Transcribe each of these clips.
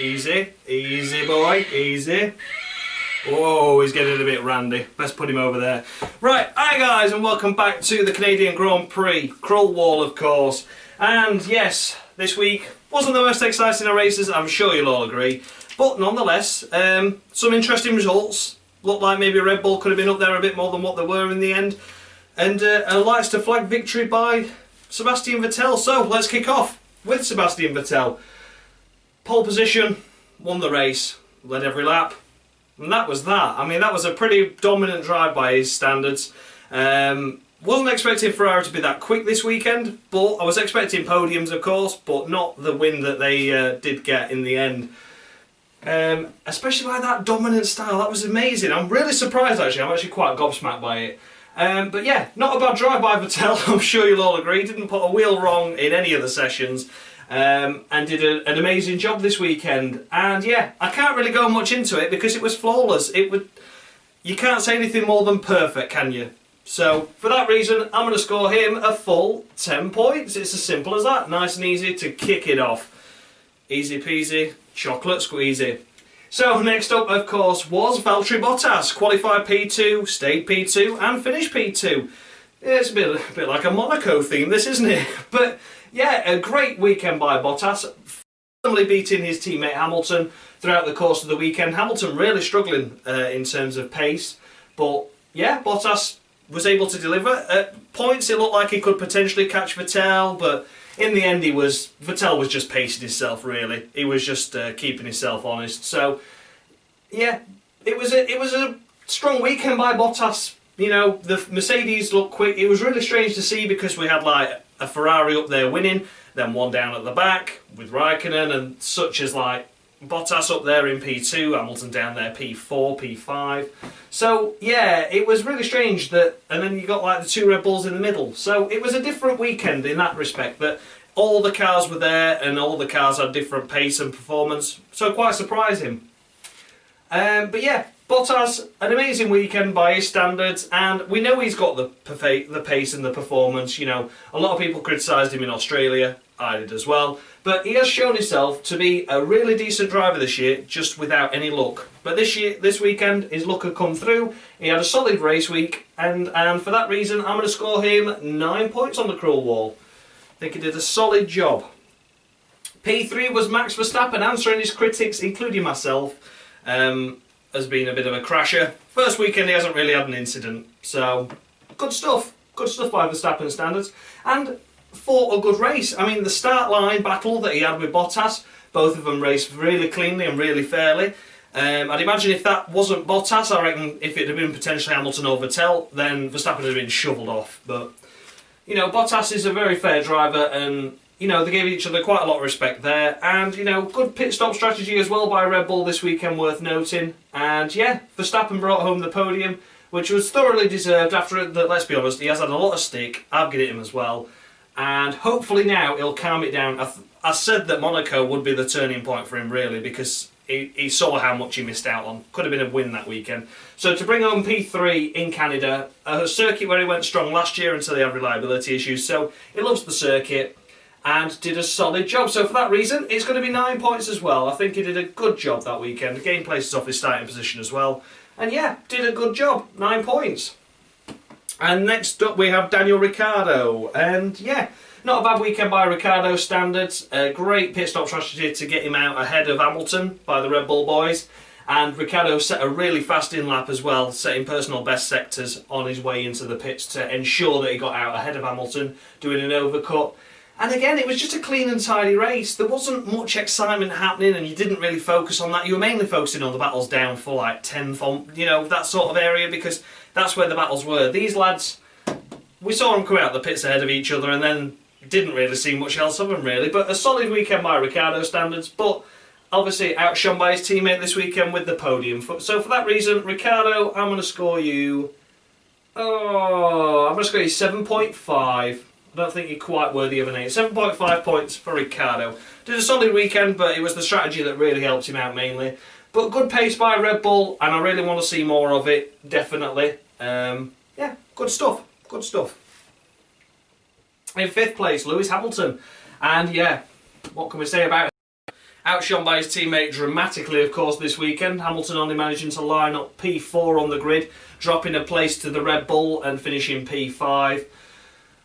Easy. Easy, boy. Easy. Whoa, he's getting a bit randy. Let's put him over there. Right, hi guys, and welcome back to the Canadian Grand Prix. Krull Wall, of course. And yes, this week wasn't the most exciting of races, I'm sure you'll all agree. But nonetheless, some interesting results. Looked like maybe Red Bull could have been up there a bit more than what they were in the end. And a lights to flag victory by Sebastian Vettel. So let's kick off with Sebastian Vettel. Pole position, won the race, led every lap. And that was that. I mean, that was a pretty dominant drive by his standards. Wasn't expecting Ferrari to be that quick this weekend, but I was expecting podiums, of course, but not the win that they did get in the end. Especially by that dominant style, that was amazing. I'm really surprised actually, I'm actually quite gobsmacked by it. But yeah, not a bad drive by Vettel, I'm sure you'll all agree. Didn't put a wheel wrong in any of the sessions. And did an amazing job this weekend. And yeah, I can't really go much into it because it was flawless. You can't say anything more than perfect, can you? So for that reason, I'm going to score him a full 10 points. It's as simple as that. Nice and easy to kick it off. Easy peasy, chocolate squeezy. So next up, of course, was Valtteri Bottas. Qualified P2, stayed P2 and finished P2. Yeah, it's a bit like a Monaco theme, this, isn't it? But yeah, a great weekend by Bottas, firmly beating his teammate Hamilton throughout the course of the weekend. Hamilton really struggling in terms of pace, but yeah, Bottas was able to deliver. At points it looked like he could potentially catch Vettel, but in the end Vettel was just pacing himself really. He was just keeping himself honest. So yeah, it was a strong weekend by Bottas. You know, the Mercedes looked quick. It was really strange to see because we had like a Ferrari up there winning, then one down at the back with Raikkonen, and such as like Bottas up there in P2, Hamilton down there P4, P5. So yeah, it was really strange that, and then you got like the two Red Bulls in the middle. So it was a different weekend in that respect, that all the cars were there and all the cars had different pace and performance. So quite surprising. But yeah, Bottas, an amazing weekend by his standards, and we know he's got the pace and the performance. You know, a lot of people criticised him in Australia, I did as well, but he has shown himself to be a really decent driver this year, just without any luck. But this weekend, his luck had come through. He had a solid race week, and for that reason, I'm going to score him 9 points on the Krull Wall. I think he did a solid job. P3 was Max Verstappen, answering his critics, including myself. Has been a bit of a crasher. First weekend he hasn't really had an incident, so good stuff by Verstappen standards, and fought a good race. I mean, the start line battle that he had with Bottas, both of them raced really cleanly and really fairly. I'd imagine if that wasn't Bottas, I reckon if it had been potentially Hamilton or Vettel, then Verstappen would have been shovelled off. But you know, Bottas is a very fair driver, and you know, they gave each other quite a lot of respect there, and you know, good pit stop strategy as well by Red Bull this weekend, worth noting. And yeah, Verstappen brought home the podium, which was thoroughly deserved after that. Let's be honest, he has had a lot of stick. I've given it him as well, and hopefully now he'll calm it down. I said that Monaco would be the turning point for him really, because he saw how much he missed out on. Could have been a win that weekend. So to bring home P3 in Canada, a circuit where he went strong last year until he had reliability issues, so he loves the circuit and did a solid job. So for that reason, it's going to be 9 points as well. I think he did a good job that weekend. Gained places off his starting position as well. And yeah, did a good job. 9 points. And next up we have Daniel Ricciardo. And yeah, not a bad weekend by Ricciardo standards. A great pit stop strategy to get him out ahead of Hamilton by the Red Bull boys. And Ricciardo set a really fast in-lap as well, setting personal best sectors on his way into the pits to ensure that he got out ahead of Hamilton, doing an overcut. And again, it was just a clean and tidy race. There wasn't much excitement happening, and you didn't really focus on that. You were mainly focusing on the battles down for like 10th, you know, that sort of area, because that's where the battles were. These lads, we saw them come out the pits ahead of each other, and then didn't really see much else of them really. But a solid weekend by Ricciardo standards, but obviously outshone by his teammate this weekend with the podium. So for that reason, Ricciardo, I'm going to score you... I'm going to score you 7.5. I don't think you're quite worthy of an 8. 7.5 points for Ricciardo. Did a solid weekend, but it was the strategy that really helped him out mainly. But good pace by Red Bull, and I really want to see more of it, definitely. Yeah, good stuff. Good stuff. In 5th place, Lewis Hamilton. And yeah, what can we say about it? Outshone by his teammate dramatically, of course, this weekend. Hamilton only managing to line up P4 on the grid, dropping a place to the Red Bull and finishing P5.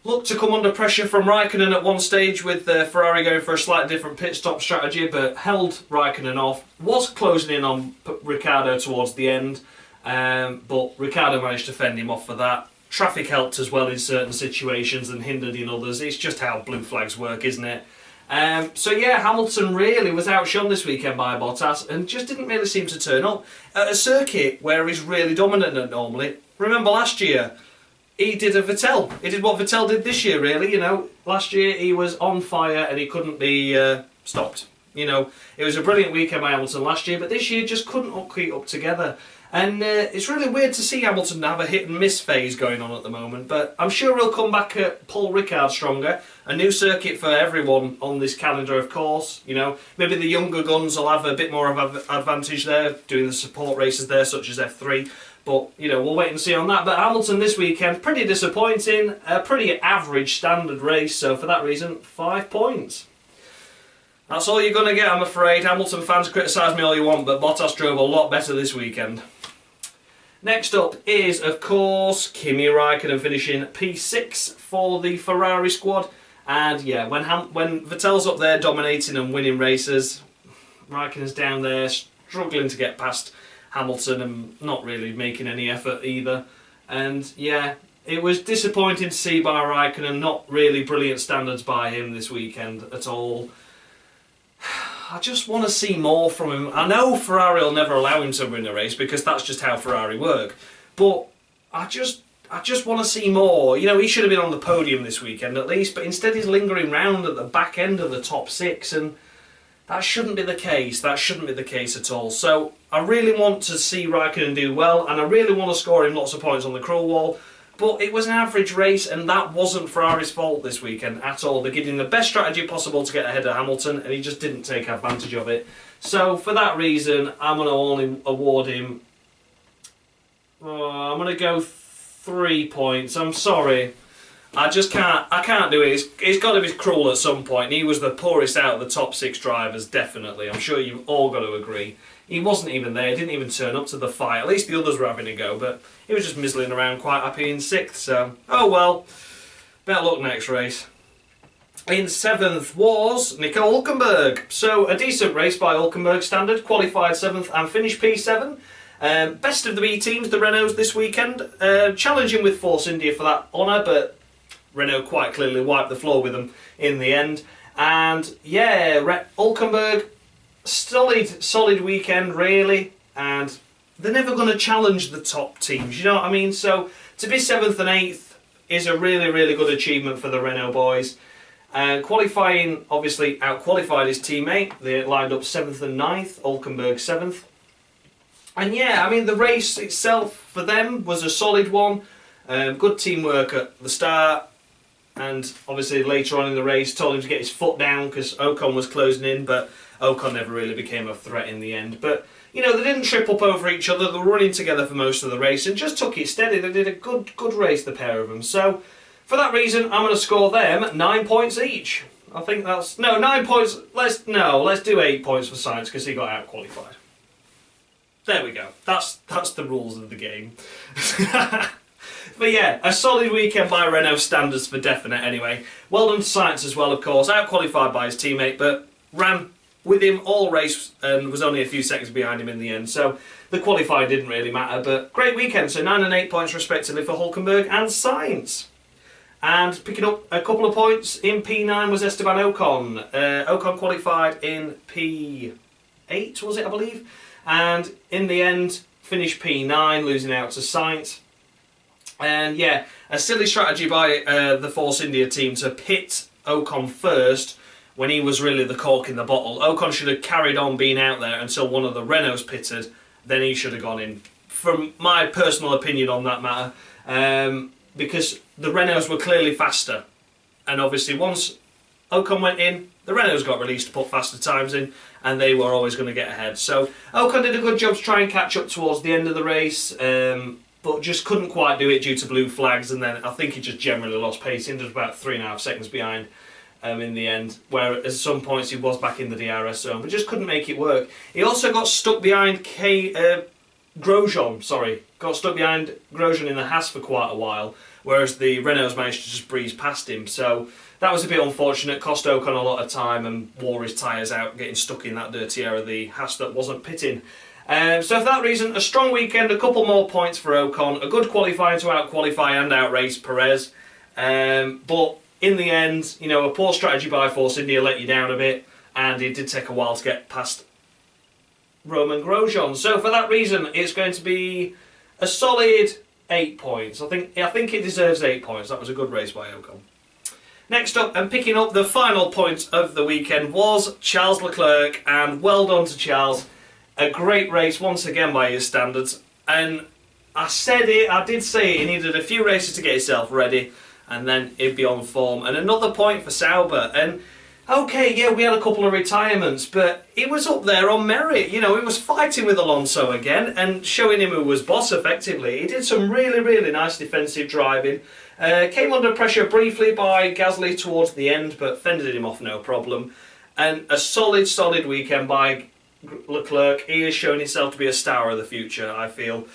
Looked to come under pressure from Raikkonen at one stage, with Ferrari going for a slightly different pit stop strategy, but held Raikkonen off. Was closing in on Ricciardo towards the end, but Ricciardo managed to fend him off for that. Traffic helped as well in certain situations and hindered in others. It's just how blue flags work, isn't it? So yeah, Hamilton really was outshone this weekend by Bottas and just didn't really seem to turn up at a circuit where he's really dominant at normally. Remember last year, he did a Vettel. He did what Vettel did this year, really. You know, last year he was on fire and he couldn't be stopped. You know, it was a brilliant weekend by Hamilton last year, but this year just couldn't keep up together. And it's really weird to see Hamilton have a hit and miss phase going on at the moment, but I'm sure he'll come back at Paul Ricard stronger. A new circuit for everyone on this calendar, of course. You know, maybe the younger guns will have a bit more of an advantage there, doing the support races there, such as F3. But, you know, we'll wait and see on that. But Hamilton this weekend, pretty disappointing. A pretty average standard race, so for that reason, 5 points. That's all you're going to get, I'm afraid. Hamilton fans, criticise me all you want, but Bottas drove a lot better this weekend. Next up is, of course, Kimi Raikkonen finishing P6 for the Ferrari squad. And yeah, when Vettel's up there dominating and winning races, Raikkonen's down there struggling to get past Hamilton and not really making any effort either. And yeah, it was disappointing to see by Raikkonen, not really brilliant standards by him this weekend at all. I just want to see more from him. I know Ferrari will never allow him to win a race because that's just how Ferrari work. But I just want to see more. You know, he should have been on the podium this weekend at least, but instead he's lingering round at the back end of the top 6, and that shouldn't be the case. That shouldn't be the case at all. So I really want to see Raikkonen do well, and I really want to score him lots of points on the cruel wall. But it was an average race, and that wasn't Ferrari's fault this weekend at all. They're getting the best strategy possible to get ahead of Hamilton, and he just didn't take advantage of it. So for that reason, I'm going to only award him... I'm going to go 3 points. I'm sorry. I can't do it. It's got to be cruel at some point. He was the poorest out of the top 6 drivers, definitely. I'm sure you've all got to agree. He wasn't even there, he didn't even turn up to the fight. At least the others were having a go, but he was just mizzling around quite happy in 6th, so... Oh well, better luck next race. In 7th was Nico Hülkenberg. So, a decent race by Hülkenberg standard, qualified 7th and finished P7. Best of the B teams, the Renaults this weekend. Challenging with Force India for that honour, but Renault quite clearly wiped the floor with them in the end. And yeah, Hülkenberg... Solid weekend, really, and they're never going to challenge the top teams, you know what I mean? So to be 7th and 8th is a really, really good achievement for the Renault boys. Qualifying, obviously, out-qualified his teammate. They lined up 7th and 9th, Hülkenberg 7th. And yeah, I mean, the race itself for them was a solid one. Good teamwork at the start. And obviously later on in the race told him to get his foot down because Ocon was closing in, but Ocon never really became a threat in the end. But, you know, they didn't trip up over each other. They were running together for most of the race and just took it steady. They did a good race, the pair of them. So, for that reason, I'm going to score them 9 points each. I think that's... No, 9 points... Let's do 8 points for Sainz because he got out-qualified. There we go. That's the rules of the game. But yeah, a solid weekend by Renault standards for definite anyway. Well done to Sainz as well, of course. Out-qualified by his teammate, but ran with him all race and was only a few seconds behind him in the end. So the qualifying didn't really matter, but great weekend. So 9 and 8 points respectively for Hülkenberg and Sainz. And picking up a couple of points in P9 was Esteban Ocon. Ocon qualified in P8, was it, I believe? And in the end, finished P9, losing out to Sainz. And yeah, a silly strategy by the Force India team to pit Ocon first when he was really the cork in the bottle. Ocon should have carried on being out there until one of the Renaults pitted, then he should have gone in. From my personal opinion on that matter, because the Renaults were clearly faster. And obviously once Ocon went in, the Renaults got released to put faster times in, and they were always going to get ahead. So Ocon did a good job to try and catch up towards the end of the race, but just couldn't quite do it due to blue flags, and then I think he just generally lost pace. He ended up about 3.5 seconds behind in the end, where at some points he was back in the DRS zone, but just couldn't make it work. He also got stuck behind Grosjean, got stuck behind Grosjean in the Haas for quite a while, whereas the Renaults managed to just breeze past him. So that was a bit unfortunate, cost Ocon a lot of time and wore his tyres out, getting stuck in that dirty air of the Haas that wasn't pitting. So for that reason, a strong weekend, a couple more points for Ocon, a good qualifying to out-qualify and out-race Perez. But in the end, you know, a poor strategy by Force India let you down a bit, and it did take a while to get past Romain Grosjean. So for that reason, it's going to be a solid 8 points. I think it deserves 8 points. That was a good race by Ocon. Next up, and picking up the final point of the weekend, was Charles Leclerc, and well done to Charles. A great race once again by his standards, and I did say it, he needed a few races to get himself ready, and then he'd be on form. And another point for Sauber, and okay, yeah, we had a couple of retirements, but he was up there on merit. You know, he was fighting with Alonso again, and showing him who was boss effectively. He did some really, really nice defensive driving. Came under pressure briefly by Gasly towards the end, but fended him off no problem. And a solid weekend by Leclerc. He has shown himself to be a star of the future, I feel.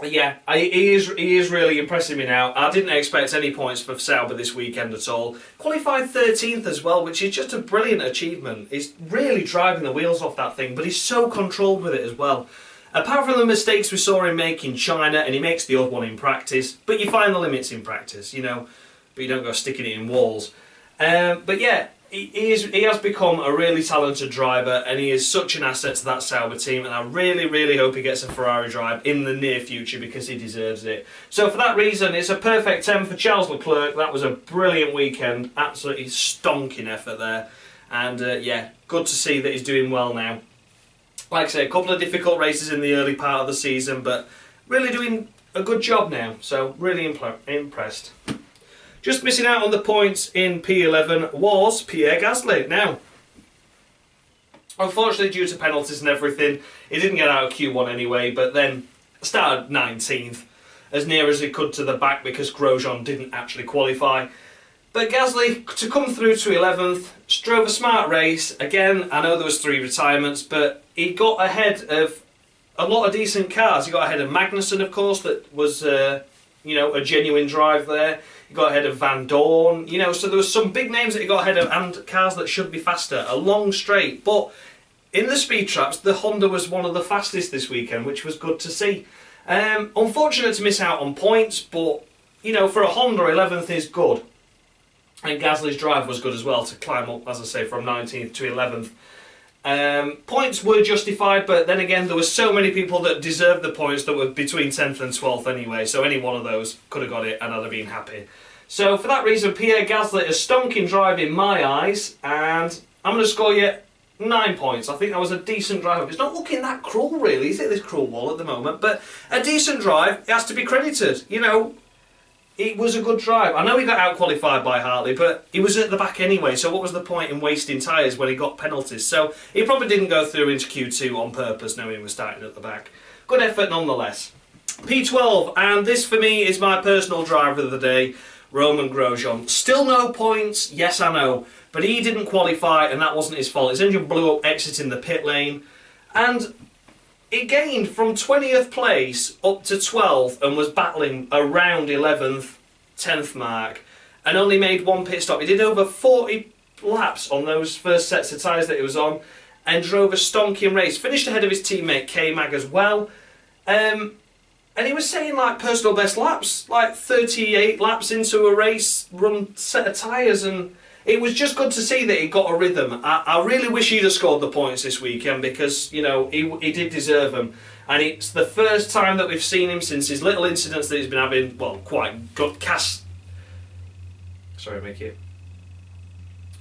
Yeah, he is really impressing me now. I didn't expect any points for Sauber this weekend at all. Qualified 13th as well, which is just a brilliant achievement. He's really driving the wheels off that thing, but he's so controlled with it as well. Apart from the mistakes we saw him make in China, and he makes the odd one in practice, but you find the limits in practice, you know, but you don't go sticking it in walls. But yeah, he has become a really talented driver, and he is such an asset to that Sauber team, and I really, really hope he gets a Ferrari drive in the near future because he deserves it. So for that reason, it's a perfect 10 for Charles Leclerc. That was a brilliant weekend, absolutely stonking effort there, and yeah, good to see that he's doing well now. Like I say, a couple of difficult races in the early part of the season, but really doing a good job now, so really impressed. Just missing out on the points in P11 was Pierre Gasly. Now, unfortunately, due to penalties and everything, he didn't get out of Q1 anyway, but then started 19th, as near as he could to the back because Grosjean didn't actually qualify. But Gasly, to come through to 11th, drove a smart race. Again, I know there was 3 retirements, but he got ahead of a lot of decent cars. He got ahead of Magnussen, of course, that was you know, a genuine drive there. He got ahead of Van Dorn, you know, so there was some big names that he got ahead of, and cars that should be faster. A long straight, but in the speed traps, the Honda was one of the fastest this weekend, which was good to see. Unfortunate to miss out on points, but, you know, for a Honda, 11th is good. And Gasly's drive was good as well to climb up, as I say, from 19th to 11th. Points were justified, but then again, there were so many people that deserved the points that were between 10th and 12th anyway, so any one of those could have got it and I'd have been happy. So for that reason, Pierre Gasly, a stonking drive in my eyes, and I'm going to score you 9 points. I think that was a decent drive. It's not looking that cruel, really, is it, this cruel wall at the moment? But a decent drive, it has to be credited. You know, it was a good drive. I know he got out-qualified by Hartley, but he was at the back anyway, so what was the point in wasting tyres when he got penalties? So he probably didn't go through into Q2 on purpose, knowing he was starting at the back. Good effort nonetheless. P12, and this for me is my personal driver of the day, Romain Grosjean. Still no points, yes I know, but he didn't qualify and that wasn't his fault. His engine blew up exiting the pit lane, and he gained from 20th place up to 12th and was battling around 11th, 10th mark, and only made 1 pit stop. He did over 40 laps on those first sets of tyres that he was on and drove a stonking race. Finished ahead of his teammate K-Mag as well. And he was saying like personal best laps, like 38 laps into a race, run set of tyres, and it was just good to see that he got a rhythm. I really wish he'd have scored the points this weekend because, you know, he did deserve them. And it's the first time that we've seen him since his little incidents that he's been having, well, quite good Sorry, Mickey.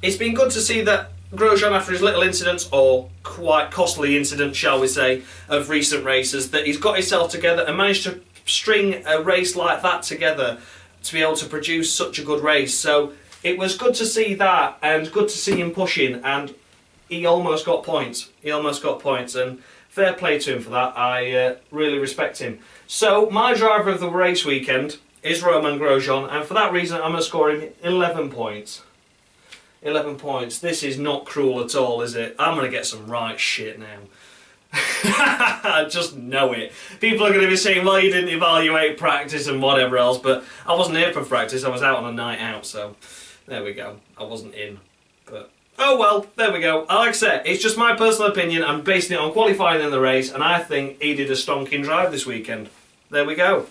It's been good to see that Grosjean, after his little incidents, or quite costly incidents, shall we say, of recent races, that he's got himself together and managed to string a race like that together to be able to produce such a good race. So it was good to see that, and good to see him pushing, and he almost got points. He almost got points, and fair play to him for that. I really respect him. So my driver of the race weekend is Romain Grosjean, and for that reason I'm going to score him 11 points. 11 points. This is not cruel at all, is it? I'm going to get some right shit now. I just know it. People are going to be saying, well, you didn't evaluate practice and whatever else, but I wasn't here for practice. I was out on a night out, so there we go. I wasn't in, but oh well, there we go. Like I said, it's just my personal opinion. I'm basing it on qualifying in the race, and I think he did a stonking drive this weekend. There we go.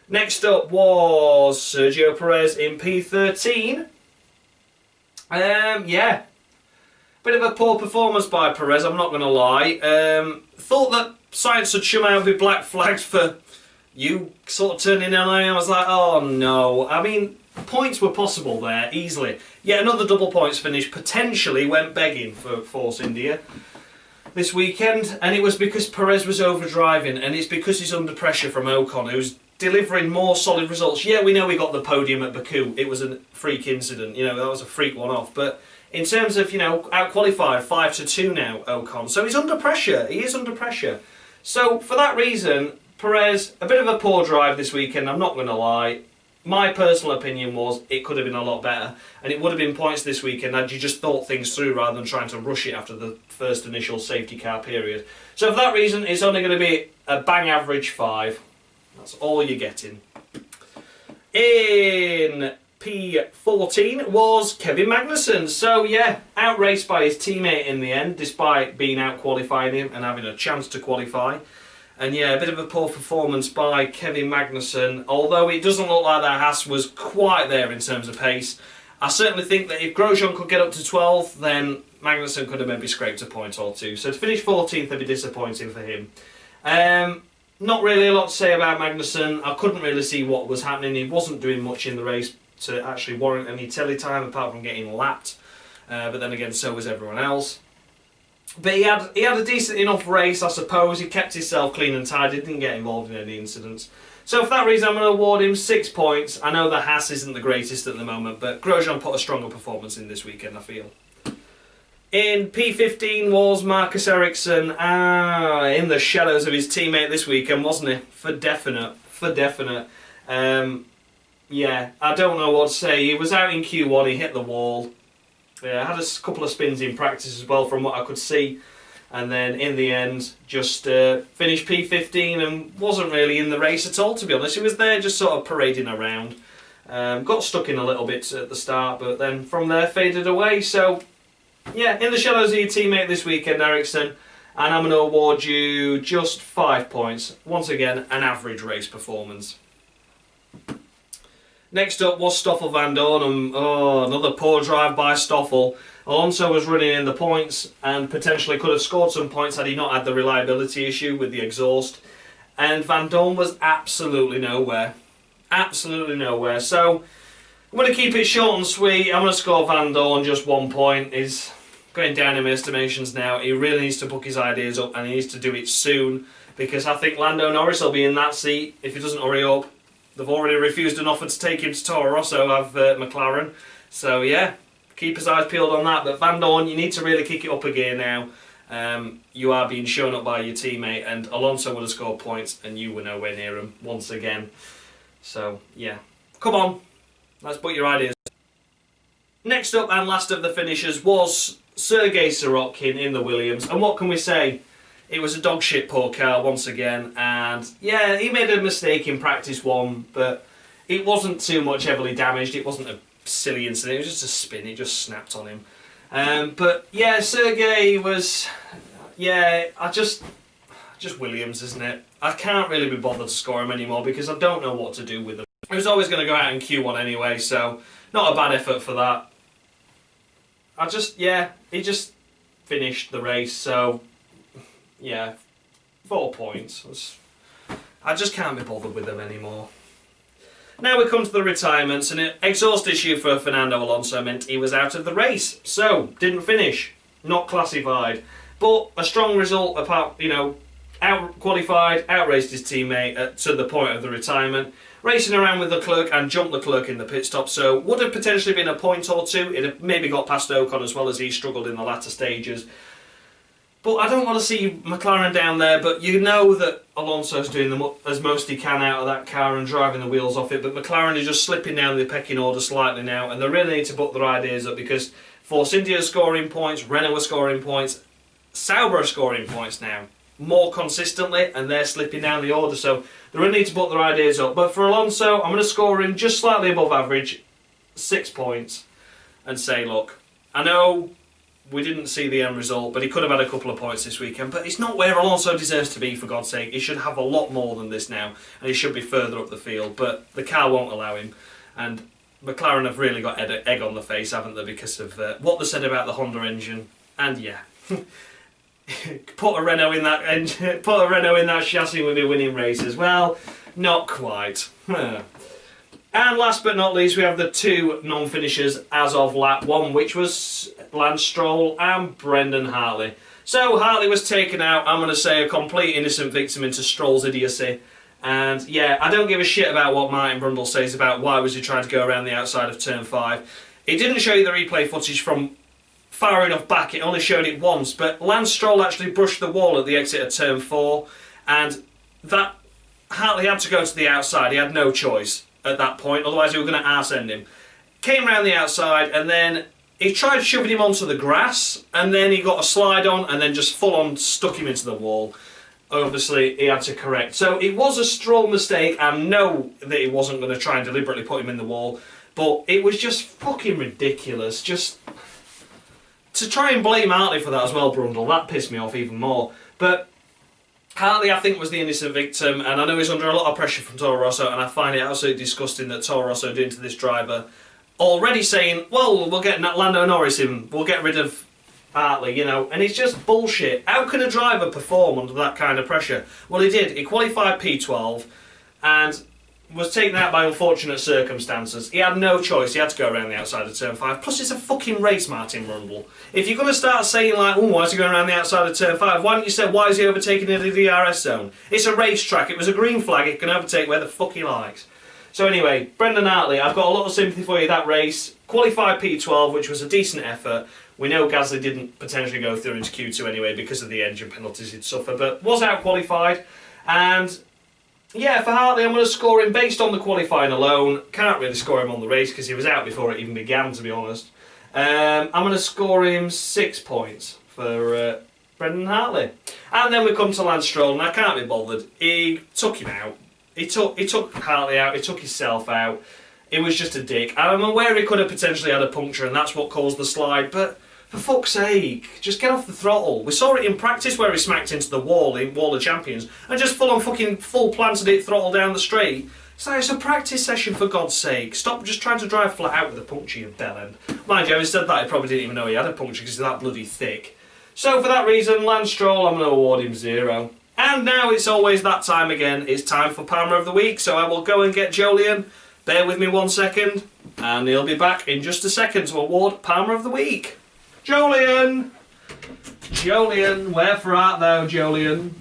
Next up was Sergio Perez in P13. Yeah. Bit of a poor performance by Perez, I'm not going to lie. Thought that science would come out with black flags for you sort of turning on me. I was like, oh no. I mean, points were possible there, easily. Yet another double points finish potentially went begging for Force India this weekend. And it was because Perez was overdriving, and it's because he's under pressure from Ocon, who's delivering more solid results. Yeah, we know we got the podium at Baku. It was a freak incident, you know, that was a freak one-off. But in terms of, you know, out-qualified 5-2 now, Ocon. So he's under pressure. He is under pressure. So for that reason, Perez, a bit of a poor drive this weekend, I'm not going to lie. My personal opinion was it could have been a lot better, and it would have been points this weekend had you just thought things through rather than trying to rush it after the first initial safety car period. So for that reason, it's only going to be a bang average 5. That's all you're getting. In P14 was Kevin Magnussen. So yeah, outraced by his teammate in the end, despite being out qualifying him and having a chance to qualify. And yeah, a bit of a poor performance by Kevin Magnussen, although it doesn't look like that Haas was quite there in terms of pace. I certainly think that if Grosjean could get up to 12th, then Magnussen could have maybe scraped a point or two. So to finish 14th would be disappointing for him. Not really a lot to say about Magnussen. I couldn't really see what was happening. He wasn't doing much in the race to actually warrant any telly time apart from getting lapped. But then again, so was everyone else. But he had a decent enough race, I suppose. He kept himself clean and tidy, didn't get involved in any incidents. So for that reason, I'm going to award him 6 points. I know the Haas isn't the greatest at the moment, but Grosjean put a stronger performance in this weekend, I feel. In P15 was Marcus Ericsson, in the shadows of his teammate this weekend, wasn't he? For definite, for definite. Yeah, I don't know what to say. He was out in Q1, he hit the wall. Yeah, had a couple of spins in practice as well from what I could see. And then in the end, just finished P15 and wasn't really in the race at all, to be honest. He was there just sort of parading around. Got stuck in a little bit at the start, but then from there faded away. So yeah, in the shadows of your teammate this weekend, Ericsson, and I'm going to award you just 5 points. Once again, an average race performance. Next up was Stoffel van Dorn. Oh, another poor drive by Stoffel. Alonso was running in the points and potentially could have scored some points had he not had the reliability issue with the exhaust. And Van Dorn was absolutely nowhere. Absolutely nowhere. So I'm going to keep it short and sweet. I'm going to score Van Dorn just 1 point. He's going down in my estimations now. He really needs to book his ideas up, and he needs to do it soon, because I think Lando Norris will be in that seat if he doesn't hurry up. They've already refused an offer to take him to Toro Rosso, have McLaren. So yeah, keep his eyes peeled on that. But Van Dorn, you need to really kick it up a gear now. You are being shown up by your teammate, and Alonso would have scored points and you were nowhere near him once again. So yeah, come on, let's put your ideas. Next up and last of the finishers was Sergei Sirotkin in the Williams, and what can we say? It was a dog shit poor car once again, and yeah, he made a mistake in practice 1, but it wasn't too much heavily damaged. It wasn't a silly incident, it was just a spin, it just snapped on him. But yeah, Sergei was, yeah, just Williams, isn't it? I can't really be bothered to score him anymore because I don't know what to do with him. He was always going to go out in Q1 anyway, so not a bad effort for that. Yeah, he just finished the race, so yeah, 4 points. I just can't be bothered with them anymore. Now we come to the retirements, and an exhaust issue for Fernando Alonso meant he was out of the race. So, didn't finish, not classified. But a strong result, apart, you know, out-qualified, outraced his teammate to the point of the retirement. Racing around with the clerk and jumped the clerk in the pit stop, so would have potentially been a point or two. It had maybe got past Ocon as well as he struggled in the latter stages. But I don't want to see McLaren down there, but you know that Alonso's doing as most he can out of that car and driving the wheels off it, but McLaren is just slipping down the pecking order slightly now, and they really need to put their ideas up, because Force India are scoring points, Renault are scoring points, Sauber are scoring points now, more consistently, and they're slipping down the order, so they really need to put their ideas up. But for Alonso, I'm going to score him just slightly above average, 6 points, and say, look, I know we didn't see the end result, but he could have had a couple of points this weekend. But it's not where Alonso deserves to be, for God's sake. He should have a lot more than this now, and he should be further up the field. But the car won't allow him, and McLaren have really got egg on the face, haven't they, because of what they said about the Honda engine. And yeah, put a Renault in that engine, put a Renault in that chassis with me winning races. Well, not quite. And last but not least, we have the 2 non-finishers as of lap 1, which was Lance Stroll and Brendan Hartley. So Hartley was taken out, I'm going to say, a complete innocent victim into Stroll's idiocy. And yeah, I don't give a shit about what Martin Brundle says about why was he trying to go around the outside of turn 5. It didn't show you the replay footage from far enough back, it only showed it once, but Lance Stroll actually brushed the wall at the exit of turn 4, and that Hartley had to go to the outside. He had no choice at that point, otherwise he were going to arse-end him. Came round the outside, and then he tried shoving him onto the grass, and then he got a slide on, and then just full-on stuck him into the wall. Obviously, he had to correct. So it was a Stroll mistake. I know that he wasn't going to try and deliberately put him in the wall, but it was just fucking ridiculous. Just to try and blame Hartley for that as well, Brundle, that pissed me off even more. But Hartley, I think, was the innocent victim, and I know he's under a lot of pressure from Toro Rosso, and I find it absolutely disgusting that Toro Rosso are doing to this driver. Already saying, well, we'll get Lando Norris in, we'll get rid of Hartley, you know, and it's just bullshit. How can a driver perform under that kind of pressure? Well, he did. He qualified P12 and was taken out by unfortunate circumstances. He had no choice. He had to go around the outside of turn 5. Plus, it's a fucking race, Martin Brundle. If you're going to start saying, like, oh, why is he going around the outside of turn 5? Why don't you say, why is he overtaking in the DRS zone? It's a racetrack. It was a green flag. It can overtake where the fuck he likes. So anyway, Brendan Hartley, I've got a lot of sympathy for you that race. Qualified P12, which was a decent effort. We know Gasly didn't potentially go through into Q2 anyway because of the engine penalties he'd suffer, but was out-qualified. And yeah, for Hartley, I'm going to score him based on the qualifying alone. Can't really score him on the race because he was out before it even began, to be honest. I'm going to score him 6 points for Brendan Hartley. And then we come to Lance Stroll, and I can't be bothered. He took him out. He took Hartley out. He took himself out. It was just a dick. I'm aware he could have potentially had a puncture, and that's what caused the slide, but for fuck's sake, just get off the throttle. We saw it in practice where he smacked into the wall in Wall of Champions and just full planted it, throttle down the straight. It's like, it's a practice session, for God's sake. Stop just trying to drive flat out with a puncture, you bellend. Mind you, having said that, he probably didn't even know he had a puncture because he's that bloody thick. So for that reason, Lance Stroll, I'm going to award him 0. And now it's always that time again. It's time for Palmer of the Week, so I will go and get Jolyon. Bear with me 1 second, and he'll be back in just a second to award Palmer of the Week. Jolyon! Jolyon, wherefore art thou, Jolyon?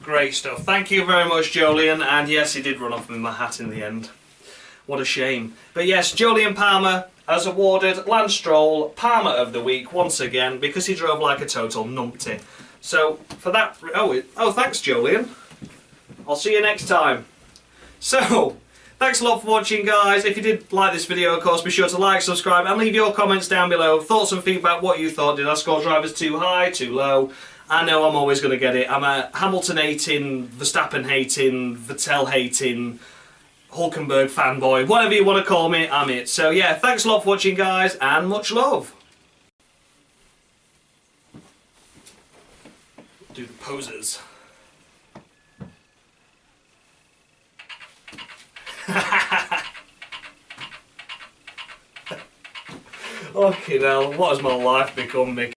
Great stuff. Thank you very much, Jolyon. And yes, he did run off with my hat in the end. What a shame. But yes, Jolyon Palmer has awarded Lance Stroll Palmer of the Week once again because he drove like a total numpty. So for that, oh, thanks, Jolyon. I'll see you next time. So, thanks a lot for watching, guys. If you did like this video, of course, be sure to like, subscribe, and leave your comments down below. Thoughts and feedback, what you thought. Did I score drivers too high, too low? I know I'm always going to get it. I'm a Hamilton hating, Verstappen hating, Vettel hating, Hulkenberg fanboy, whatever you want to call me, I'm it. So yeah, thanks a lot for watching, guys, and much love. Do the poses. Okay, now what has my life become, Mick?